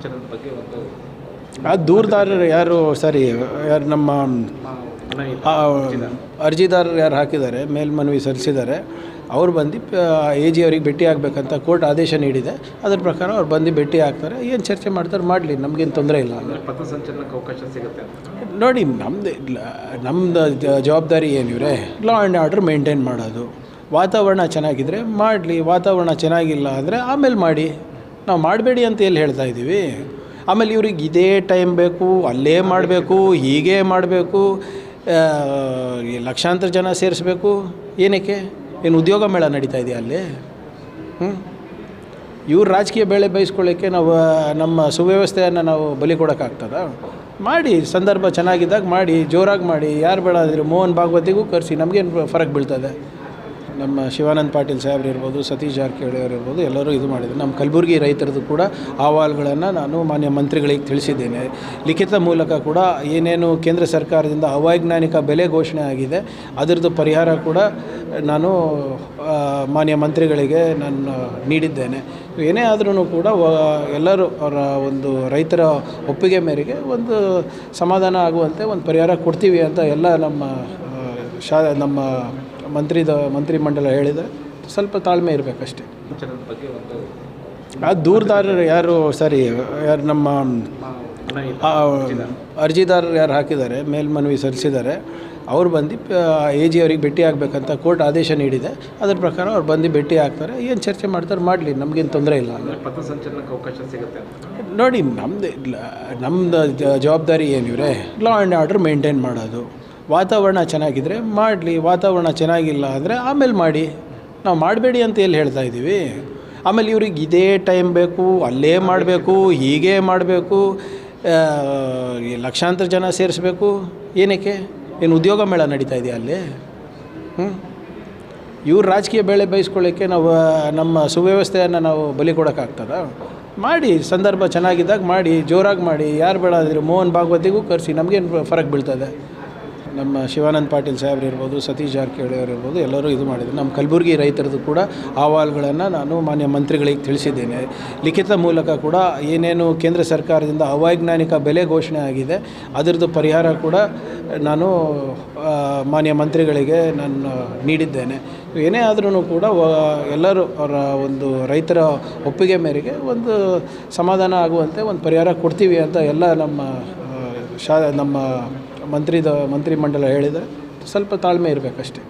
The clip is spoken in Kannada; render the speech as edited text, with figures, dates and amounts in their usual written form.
ಪಥಸಂಚಲನದ ಬಗ್ಗೆ ಒಂದು ಆ ದೂರದಾರರು ಯಾರು ಯಾರು ನಮ್ಮ ಅರ್ಜಿದಾರರು ಯಾರು ಹಾಕಿದ್ದಾರೆ ಮೇಲ್ಮನವಿ ಸಲ್ಲಿಸಿದ್ದಾರೆ ಅವ್ರು ಬಂದು AG ಅವ್ರಿಗೆ ಭೇಟಿ ಆಗಬೇಕಂತ ಕೋರ್ಟ್ ಆದೇಶ ನೀಡಿದೆ. ಅದರ ಪ್ರಕಾರ ಅವ್ರು ಬಂದು ಭೇಟಿ ಆಗ್ತಾರೆ. ಏನು ಚರ್ಚೆ ಮಾಡ್ತಾರೆ ಮಾಡಲಿ, ನಮಗೇನು ತೊಂದರೆ ಇಲ್ಲ. ಪಥಸಂಚಲನಕ್ಕೆ ಅವಕಾಶ ಸಿಗುತ್ತೆ ನೋಡಿ, ನಮ್ಮದು ಜವಾಬ್ದಾರಿ ಏನಿವ್ರೆ ಲಾ ಆ್ಯಂಡ್ ಆರ್ಡರ್ ಮೇಂಟೈನ್ ಮಾಡೋದು. ವಾತಾವರಣ ಚೆನ್ನಾಗಿದ್ದರೆ ಮಾಡಲಿ, ವಾತಾವರಣ ಚೆನ್ನಾಗಿಲ್ಲ ಅಂದರೆ ಆಮೇಲೆ ಮಾಡಿ. ನಾವು ಮಾಡಬೇಡಿ ಅಂತ ಎಲ್ಲಿ ಹೇಳ್ತಾ ಇದ್ದೀವಿ? ಆಮೇಲೆ ಇವ್ರಿಗೆ ಇದೇ ಟೈಮ್ ಬೇಕು, ಅಲ್ಲೇ ಮಾಡಬೇಕು, ಹೀಗೆ ಮಾಡಬೇಕು, ಲಕ್ಷಾಂತರ ಜನ ಸೇರಿಸ್ಬೇಕು. ಏನಕ್ಕೆ? ಏನು ಉದ್ಯೋಗ ಮೇಳ ನಡೀತಾ ಇದೆಯಾ ಅಲ್ಲಿ? ಇವ್ರು ರಾಜಕೀಯ ಬೇಳೆ ಬಯಸ್ಕೊಳ್ಳೋಕ್ಕೆ ನಾವು ನಮ್ಮ ಸುವ್ಯವಸ್ಥೆಯನ್ನು ನಾವು ಬಲಿ ಕೊಡೋಕ್ಕಾಗ್ತದ? ಮಾಡಿ, ಸಂದರ್ಭ ಚೆನ್ನಾಗಿದ್ದಾಗ ಮಾಡಿ, ಜೋರಾಗಿ ಮಾಡಿ. ಯಾರು ಬೇಡ ಅಂದರೆ ಮೋಹನ್ ಭಾಗವತಿಗೂ ಕರೆಸಿ, ನಮಗೇನು ಫರಕ್ ಬೀಳ್ತದೆ? ನಮ್ಮ ಶಿವಾನಂದ ಪಾಟೀಲ್ ಸಾಹೇಬ್ರು ಇರ್ಬೋದು, ಸತೀಶ್ ಜಾರಕಿಹೊಳಿ ಅವರು ಇರ್ಬೋದು, ಎಲ್ಲರೂ ಇದು ಮಾಡಿದ್ರು. ನಮ್ಮ ಕಲಬುರಗಿ ರೈತರದ್ದು ಕೂಡ ಅಹವಾಲುಗಳನ್ನು ನಾನು ಮಾನ್ಯ ಮಂತ್ರಿಗಳಿಗೆ ತಿಳಿಸಿದ್ದೇನೆ. ಲಿಖಿತ ಮೂಲಕ ಕೂಡ ಏನೇನು ಕೇಂದ್ರ ಸರ್ಕಾರದಿಂದ ಅವೈಜ್ಞಾನಿಕ ಬೆಲೆ ಘೋಷಣೆ ಆಗಿದೆ ಅದರದ್ದು ಪರಿಹಾರ ಕೂಡ ನಾನು ಮಾನ್ಯ ಮಂತ್ರಿಗಳಿಗೆ ನಾನು ನೀಡಿದ್ದೇನೆ. ಏನೇ ಆದ್ರೂ ಕೂಡ ಎಲ್ಲರೂ ಅವರ ಒಂದು ರೈತರ ಒಪ್ಪಿಗೆ ಮೇರೆಗೆ ಒಂದು ಸಮಾಧಾನ ಆಗುವಂತೆ ಒಂದು ಪರಿಹಾರ ಕೊಡ್ತೀವಿ ಅಂತ ಎಲ್ಲ ನಮ್ಮ ಮಂತ್ರಿಮಂಡಲ ಹೇಳಿದರೆ ಸ್ವಲ್ಪ ತಾಳ್ಮೆ ಇರಬೇಕಷ್ಟೇ. ಬಗ್ಗೆ ಒಂದು ಆ ದೂರದಾರರು ಯಾರು ಯಾರು ನಮ್ಮ ಅರ್ಜಿದಾರರು ಯಾರು ಹಾಕಿದ್ದಾರೆ ಮೇಲ್ಮನವಿ ಸಲ್ಲಿಸಿದ್ದಾರೆ ಅವ್ರು ಬಂದು AG ಅವ್ರಿಗೆ ಭೇಟಿ ಆಗಬೇಕಂತ ಕೋರ್ಟ್ ಆದೇಶ ನೀಡಿದೆ. ಅದರ ಪ್ರಕಾರ ಅವ್ರು ಬಂದು ಭೇಟಿ ಆಗ್ತಾರೆ. ಏನು ಚರ್ಚೆ ಮಾಡ್ತಾರೆ ಮಾಡಲಿ, ನಮಗೇನು ತೊಂದರೆ ಇಲ್ಲ. ಪಥಸಂಚಲನಕ್ಕೆ ಅವಕಾಶ ಸಿಗುತ್ತೆ ನೋಡಿ, ನಮ್ಮದು ಜವಾಬ್ದಾರಿ ಏನಿವ್ರೆ ಲಾ ಆ್ಯಂಡ್ ಆರ್ಡರ್ ಮೇಂಟೈನ್ ಮಾಡೋದು. ವಾತಾವರಣ ಚೆನ್ನಾಗಿದ್ದರೆ ಮಾಡಲಿ, ವಾತಾವರಣ ಚೆನ್ನಾಗಿಲ್ಲ ಅಂದರೆ ಆಮೇಲೆ ಮಾಡಿ. ನಾವು ಮಾಡಬೇಡಿ ಅಂತ ಎಲ್ಲಿ ಹೇಳ್ತಾ ಇದ್ದೀವಿ? ಆಮೇಲೆ ಇವ್ರಿಗೆ ಇದೇ ಟೈಮ್ ಬೇಕು, ಅಲ್ಲೇ ಮಾಡಬೇಕು, ಹೀಗೆ ಮಾಡಬೇಕು, ಲಕ್ಷಾಂತರ ಜನ ಸೇರಿಸ್ಬೇಕು. ಏನಕ್ಕೆ? ಏನು ಉದ್ಯೋಗ ಮೇಳ ನಡೀತಾ ಇದೆಯಾ ಅಲ್ಲಿ? ಇವ್ರು ರಾಜಕೀಯ ಬೇಳೆ ಬಯಸ್ಕೊಳ್ಳೋಕ್ಕೆ ನಾವು ನಮ್ಮ ಸುವ್ಯವಸ್ಥೆಯನ್ನು ನಾವು ಬಲಿ ಕೊಡೋಕ್ಕಾಗ್ತದ? ಮಾಡಿ, ಸಂದರ್ಭ ಚೆನ್ನಾಗಿದ್ದಾಗ ಮಾಡಿ, ಜೋರಾಗಿ ಮಾಡಿ. ಯಾರು ಬೇಡ ಅಂದರೆ ಮೋಹನ್ ಭಾಗವತಿಗೂ ಕರೆಸಿ, ನಮಗೇನು ಫರಕ್ ಬೀಳ್ತದೆ? ನಮ್ಮ ಶಿವಾನಂದ ಪಾಟೀಲ್ ಸಾಹೇಬ್ರು ಇರ್ಬೋದು, ಸತೀಶ್ ಜಾರಕಿಹೊಳಿ ಅವರು ಇರ್ಬೋದು, ಎಲ್ಲರೂ ಇದು ಮಾಡಿದ್ರು. ನಮ್ಮ ಕಲಬುರಗಿ ರೈತರದ್ದು ಕೂಡ ಅಹವಾಲುಗಳನ್ನು ನಾನು ಮಾನ್ಯ ಮಂತ್ರಿಗಳಿಗೆ ತಿಳಿಸಿದ್ದೇನೆ. ಲಿಖಿತ ಮೂಲಕ ಕೂಡ ಏನೇನು ಕೇಂದ್ರ ಸರ್ಕಾರದಿಂದ ಅವೈಜ್ಞಾನಿಕ ಬೆಲೆ ಘೋಷಣೆ ಆಗಿದೆ ಅದರದ್ದು ಪರಿಹಾರ ಕೂಡ ನಾನು ಮಾನ್ಯ ಮಂತ್ರಿಗಳಿಗೆ ನಾನು ನೀಡಿದ್ದೇನೆ. ಏನೇ ಆದ್ರೂ ಕೂಡ ಎಲ್ಲರೂ ಅವರ ಒಂದು ರೈತರ ಒಪ್ಪಿಗೆ ಮೇರೆಗೆ ಒಂದು ಸಮಾಧಾನ ಆಗುವಂತೆ ಒಂದು ಪರಿಹಾರ ಕೊಡ್ತೀವಿ ಅಂತ ಎಲ್ಲ ನಮ್ಮ ಮಂತ್ರಿಮಂಡಲ ಹೇಳಿದರೆ ಸ್ವಲ್ಪ ತಾಳ್ಮೆ ಇರಬೇಕಷ್ಟೇ.